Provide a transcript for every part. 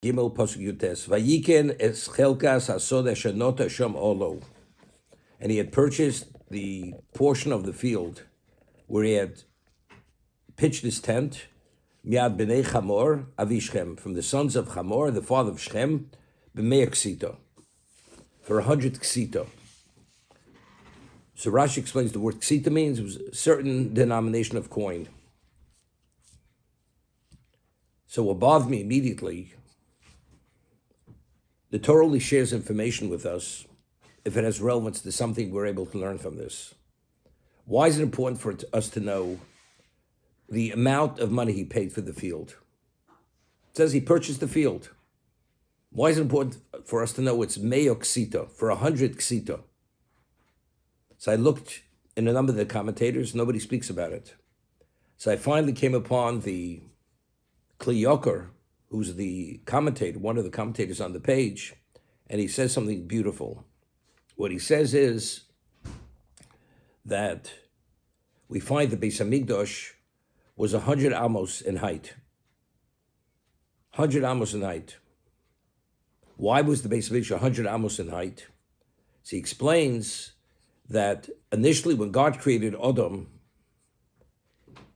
Gimel Pasuk Yutes. Vayiken es chelkas hasod eshanota sham olo. And he had purchased the portion of the field where he had pitched his tent, miad b'nei Chamor avishchem, from the sons of Chamor, the father of Shechem, b'mei ksito, for 100 ksito. So Rashi explains the word ksita means it was a certain denomination of coin. So what bothered me immediately, the Torah only shares information with us if it has relevance to something we're able to learn from this. Why is it important for us to know the amount of money he paid for the field? It says he purchased the field. Why is it important for us to know it's meo ksita, for 100 ksita? So I looked in a number of the commentators, nobody speaks about it. So I finally came upon the Cleave, who's the commentator, one of the commentators on the page, and he says something beautiful. What he says is that we find the Beis Hamikdash was 100 amos in height. 100 amos in height. Why was the Beis Hamikdash 100 amos in height? So he explains that initially when God created Adam,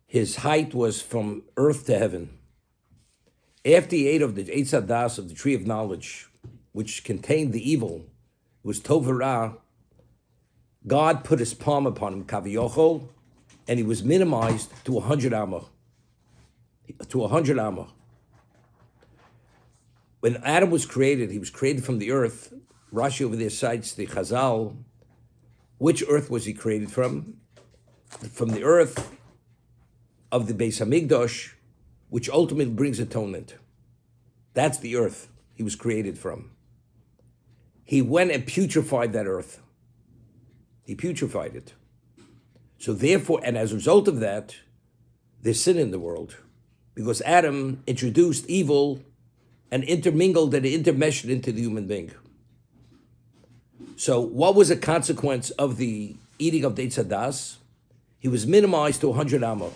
his height was from earth to heaven. After he ate of the Eitz Hadas, of the tree of knowledge, which contained the evil, was Tov Ra, God put his palm upon him, Kaviyochol, and he was minimized to 100 amma. To 100 amma. When Adam was created, he was created from the earth. Rashi over there cites the Chazal. Which earth was he created from? From the earth of the Beis Hamikdash, which ultimately brings atonement. That's the earth he was created from. He went and putrefied that earth. He putrefied it. So therefore, and as a result of that, there's sin in the world. Because Adam introduced evil and intermingled and intermeshed into the human being. So what was a consequence of the eating of the Eitz Hadas? He was minimized to 100 amma.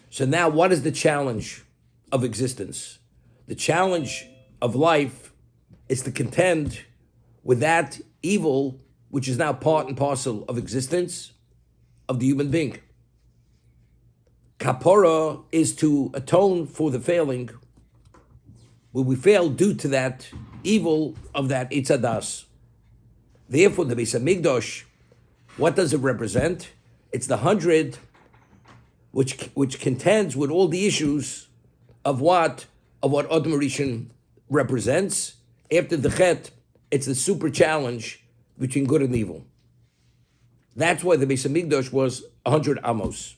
So now what is the challenge of existence? The challenge of life is to contend with that evil, which is now part and parcel of existence of the human being. Kapora is to atone for the failing, where we fail due to that evil of that Eitz Hadas. Therefore, the Beis Hamikdash, what does it represent? It's the 100 which contends with all the issues of what Adam Rishon represents. After the Chet, it's the super challenge between good and evil. That's why the Beis Hamikdash was 100 amos.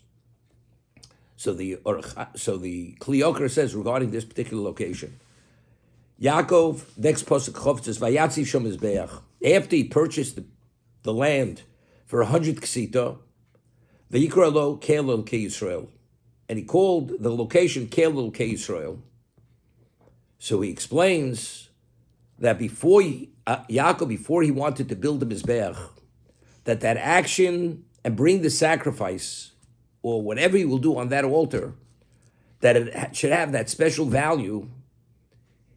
So the Cleave says regarding this particular location, Yaakov, next pasuk Chav says, Vayatzi Shom Mizbeach. After he purchased the land for 100 ksita, Vayikra lo Keil Ke Yisrael, and he called the location Keil Ke Yisrael. So he explains that before Yaakov, before he wanted to build the Mizbeach, that action and bring the sacrifice or whatever he will do on that altar, that it should have that special value.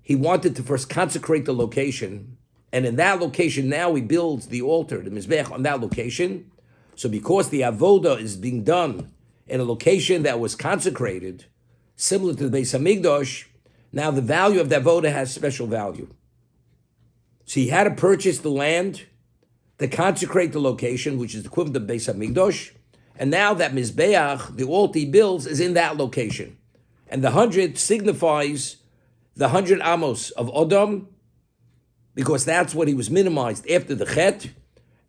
He wanted to first consecrate the location, and in that location now he builds the altar, the Mizbeach, on that location. So because the avoda is being done in a location that was consecrated, similar to the Beis Hamikdash, now the value of the avoda has special value. So he had to purchase the land to consecrate the location, which is the equivalent of Beis Hamikdash, and now that Mizbeach, the altar he builds, is in that location. And the 100 signifies the 100 amos of Adam, because that's what he was minimized after the Chet,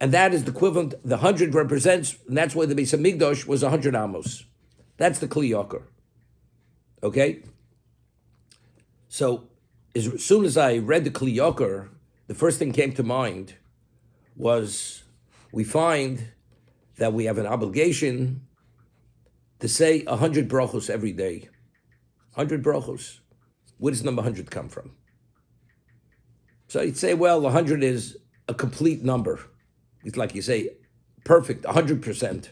and that is the equivalent, the 100 represents, and that's why the Beis Hamikdash was 100 amos. That's the Cleave. Okay? So, as soon as I read the Cleave, the first thing came to mind was we find that we have an obligation to say 100 brachos every day. 100 brachos. Where does number 100 come from? So you'd say, well, 100 is a complete number. It's like you say, perfect, 100%.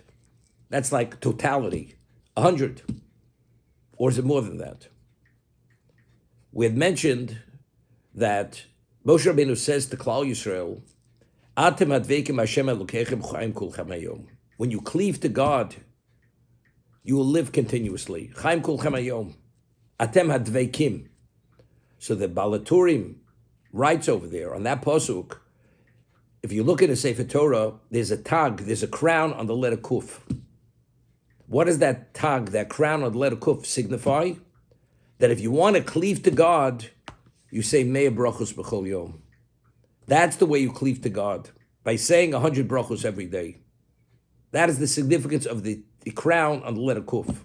That's like totality, 100. Or is it more than that? We had mentioned that Moshe Rabbeinu says to Klal Yisrael, Atem hadveikim Hashem Elokechem Chaim Kulchem Hayom. When you cleave to God, you will live continuously. Chaim Kulchem Hayom. Atem hadveikim. So the Balaturim writes over there on that pasuk, if you look at a Sefer Torah, there's a tag, there's a crown on the letter Kuf. What does that tag, that crown on the letter Kuf signify? That if you want to cleave to God, you say Mei brachos b'chol yom. That's the way you cleave to God, by saying 100 brachos every day. That is the significance of the crown on the letter Kuf.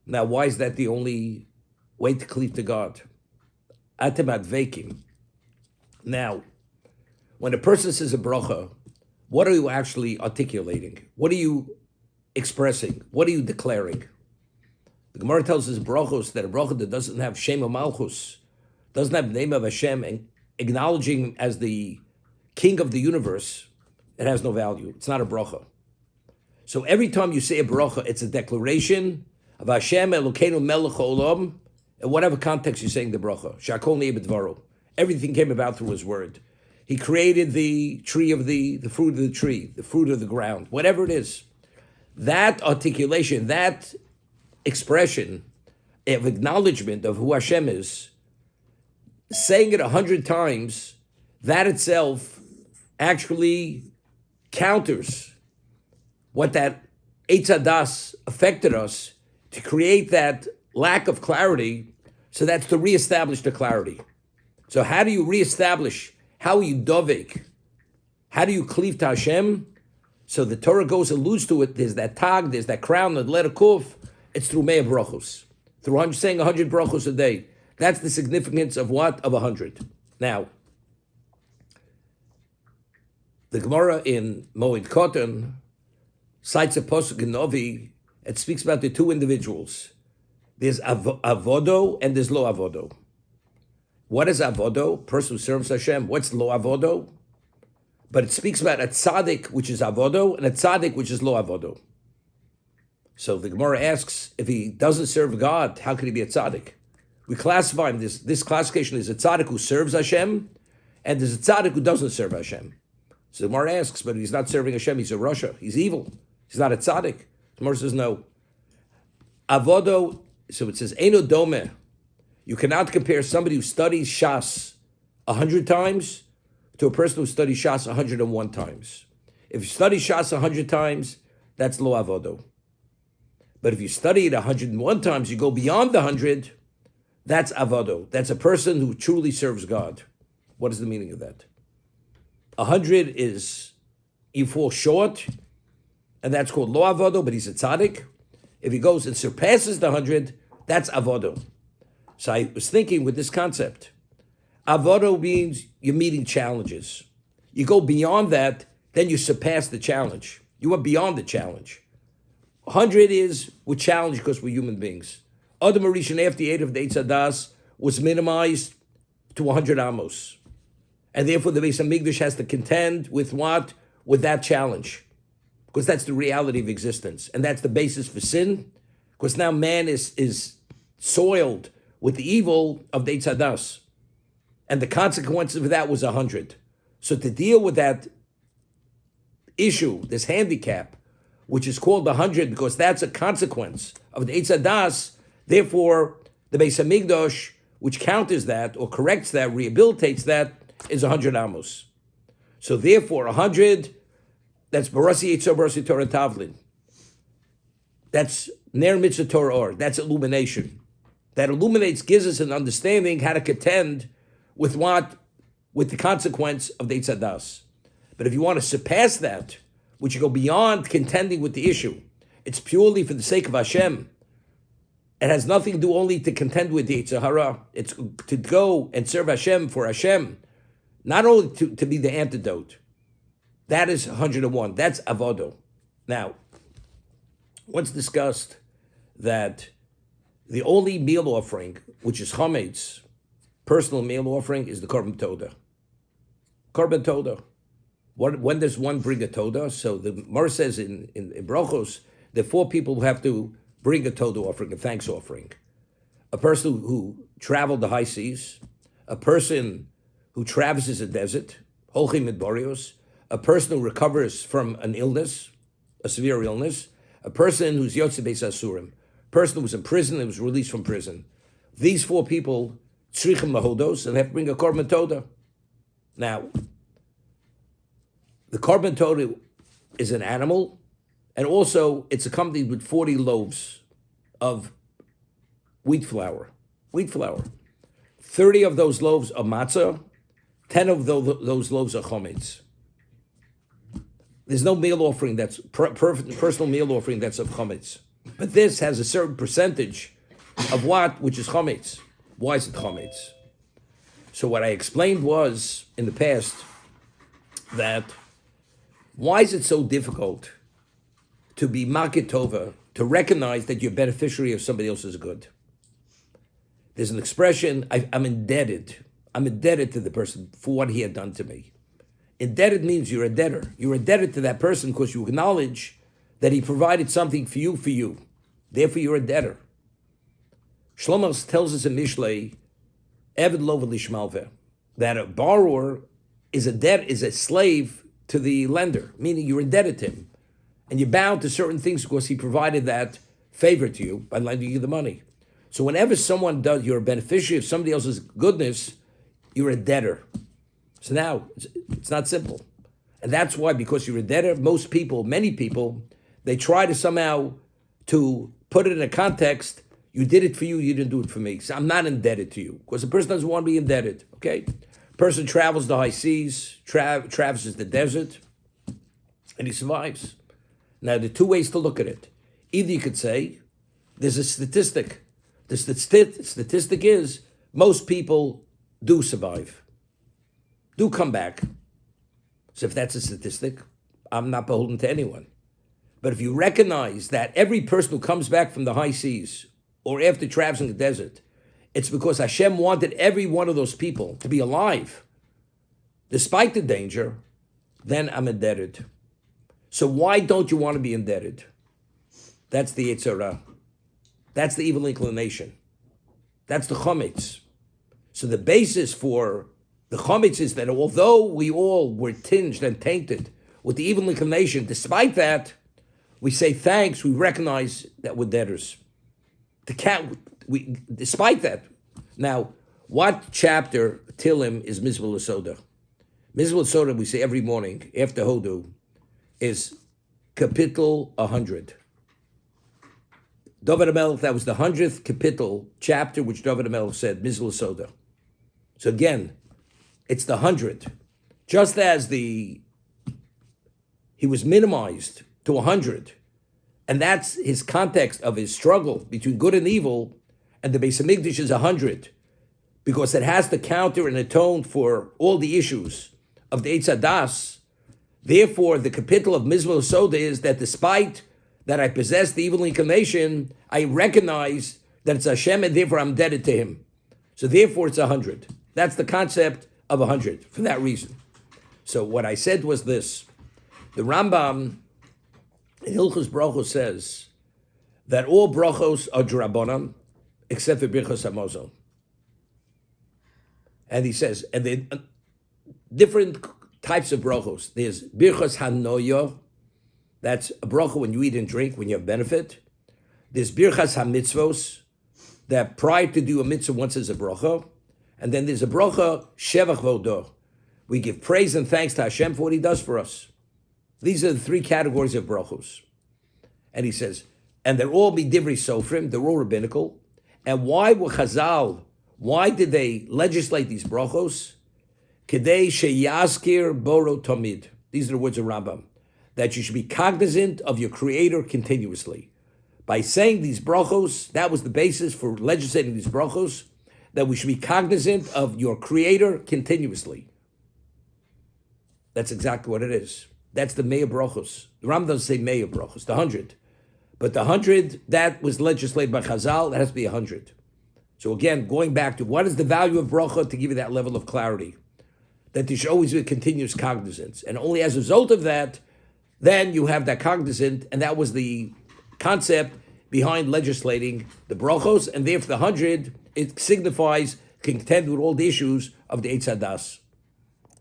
Now, why is that the only way to cleave to God? Atem adveikim. Now, when a person says a bracha, what are you actually articulating? What are you expressing? What are you declaring? The Gemara tells us brachos that a bracha that doesn't have Shem or Malchus, doesn't have the name of Hashem, and acknowledging him as the king of the universe, it has no value. It's not a bracha. So every time you say a bracha, it's a declaration of Hashem Elokeinu Melech Olam, in whatever context you're saying the bracha. Shakol Neh B'Dvaro. Everything came about through His word. He created the tree of the fruit of the tree, the fruit of the ground, whatever it is. That articulation, that expression of acknowledgement of who Hashem is, saying it 100 times, that itself actually counters what that Eitz Hadas affected us to create that lack of clarity. So that's to reestablish the clarity. So how do you reestablish? How are you dovek? How do you cleave to Hashem? So the Torah goes and alludes to it. There's that tag, there's that crown, the letter Kuf. It's through Mei brachos, through saying 100 brachos a day. That's the significance of what? Of 100. Now, the Gemara in Moed Katan cites a pasuk in Novi. It speaks about the two individuals. There's avodo and there's lo avodo. What is avodo? Person who serves Hashem. What's lo avodo? But it speaks about a tzaddik, which is avodo, and a tzaddik, which is lo avodo. So the Gemara asks, if he doesn't serve God, how could he be a tzaddik? We classify him, this classification is a tzaddik who serves Hashem, and there's a tzaddik who doesn't serve Hashem. So the Gemara asks, but he's not serving Hashem, he's a Rasha, he's evil, he's not a tzaddik. The Gemara says no. Avodo, so it says, Eino dome. You cannot compare somebody who studies Shas 100 times to a person who studies Shas 101 times. If you study Shas 100 times, that's lo avodo. But if you study it 101 times, you go beyond the 100, that's avodo. That's a person who truly serves God. What is the meaning of that? 100 is, you fall short, and that's called lo avodo, but he's a tzaddik. If he goes and surpasses the 100, that's avodo. So I was thinking with this concept, avodo means you're meeting challenges. You go beyond that, then you surpass the challenge. You went beyond the challenge. 100 is, we're challenged because we're human beings. Adam Rishon after the 8 of the Eitz Hadas was minimized to 100 amos. And therefore the Beis HaMikdash has to contend with what? With that challenge. Because that's the reality of existence. And that's the basis for sin. Because now man is soiled with the evil of the Eitz Hadas. And the consequence of that was 100. So to deal with that issue, this handicap, which is called 100 because that's a consequence of the Eitz Hadas, therefore the Beis HaMikdash, which counters that or corrects that, rehabilitates that, is 100 amos. So therefore 100, that's Barasi Yitzor, Barasi Torah Tavlin. That's Ner Mitzvah Torah Or. That's illumination. That illuminates, gives us an understanding how to contend with what? With the consequence of the Eitz Hadas. But if you want to surpass that, which you go beyond contending with the issue, it's purely for the sake of Hashem. It has nothing to do only to contend with the Yetzer Hara. It's to go and serve Hashem for Hashem, not only to be the antidote. That is 101. That's avodo. Now, once discussed that the only meal offering, which is chametz, personal meal offering, is the korban toda. Korban toda. When does one bring a toda? So the Gemara says in brachos, there are 4 people who have to bring a toda offering, a thanks offering. A person who traveled the high seas, a person who traverses a desert, holchim midborios, a person who recovers from an illness, a severe illness, a person who's yotze beis asurim, a person who was in prison and was released from prison. These four people, tzrichim lahodos, and they have to bring a korban toda. Now, the korban toda is an animal, and also it's accompanied with 40 loaves of wheat flour. 30 of those loaves are matzah, 10 of those loaves are chometz. There's no meal offering that's personal meal offering that's of chometz. But this has a certain percentage of which is chometz. Why is it chometz? So what I explained was in the past that why is it so difficult to be makit tova, to recognize that you're a beneficiary of somebody else's good? There's an expression, I'm indebted. I'm indebted to the person for what he had done to me. Indebted means you're a debtor. You're indebted to that person because you acknowledge that he provided something for you. Therefore, you're a debtor. Shlomo tells us in Mishlei, Eved lo v'lishmalveh, that a borrower is a slave to the lender, meaning you're indebted to him. And you're bound to certain things because he provided that favor to you by lending you the money. So whenever you're a beneficiary of somebody else's goodness, you're a debtor. So now, it's not simple. And that's why, because you're a debtor, many people, they try to somehow to put it in a context, you did it for you, you didn't do it for me. So I'm not indebted to you, because a person doesn't want to be indebted, okay? Person travels the high seas, traverses the desert, and he survives. Now, there are two ways to look at it. Either you could say, there's a statistic. The statistic is, most people do survive, do come back. So if that's a statistic, I'm not beholden to anyone. But if you recognize that every person who comes back from the high seas or after traversing the desert, it's because Hashem wanted every one of those people to be alive, despite the danger, then I'm indebted. So why don't you want to be indebted? That's the Yetzer Hara. That's the evil inclination. That's the chometz. So the basis for the chometz is that although we all were tinged and tainted with the evil inclination, despite that, we say thanks, we recognize that we're debtors. Despite that. Now, what chapter Tilim is Mizvah L'Soda? Mizvah L'Soda, we say every morning after Hodu, is Kapitel 100. David HaMelech, that was the 100th Kapitel chapter which David HaMelech said, Mizvah L'Soda. So again, it's the 100. Just as he was minimized to 100, and that's his context of his struggle between good and evil, and the Beis HaMikdash is 100, because it has to counter and atone for all the issues of the Eitz Hadas. Therefore, the Kapitel of Mizvah L'Soda is that despite that I possess the evil inclination, I recognize that it's Hashem, and therefore I'm indebted to him. So therefore it's 100. That's the concept of 100, for that reason. So what I said was this. The Rambam in Hilchos Brachos says that all brachos are drabanan, except for Birchos Hamazon. And he says, and there are different types of brachos. There's Birchos Hanoyo, that's a bracha when you eat and drink, when you have benefit. There's Birchas HaMitzvos, that prior to do a mitzvah once is a bracha. And then there's a bracha, Shevach Vodo. We give praise and thanks to Hashem for what he does for us. These are the three categories of brachos. And he says, and they're all B'divrei Sofrim, they're all rabbinical. And why were Chazal, why did they legislate these brachos? Kedei sheyazkir boro tamid. These are the words of Rambam. That you should be cognizant of your Creator continuously. By saying these brachos, that was the basis for legislating these brachos, that we should be cognizant of your Creator continuously. That's exactly what it is. That's the Me'ah brachos. The Rambam doesn't say Me'ah brachos, the 100. But the 100, that was legislated by Chazal, that has to be 100. So again, going back to what is the value of bracha, to give you that level of clarity, that there should always be a continuous cognizance. And only as a result of that, then you have that cognizant, and that was the concept behind legislating the brachos, and therefore the 100, it signifies contend with all the issues of the Eitz Hadas.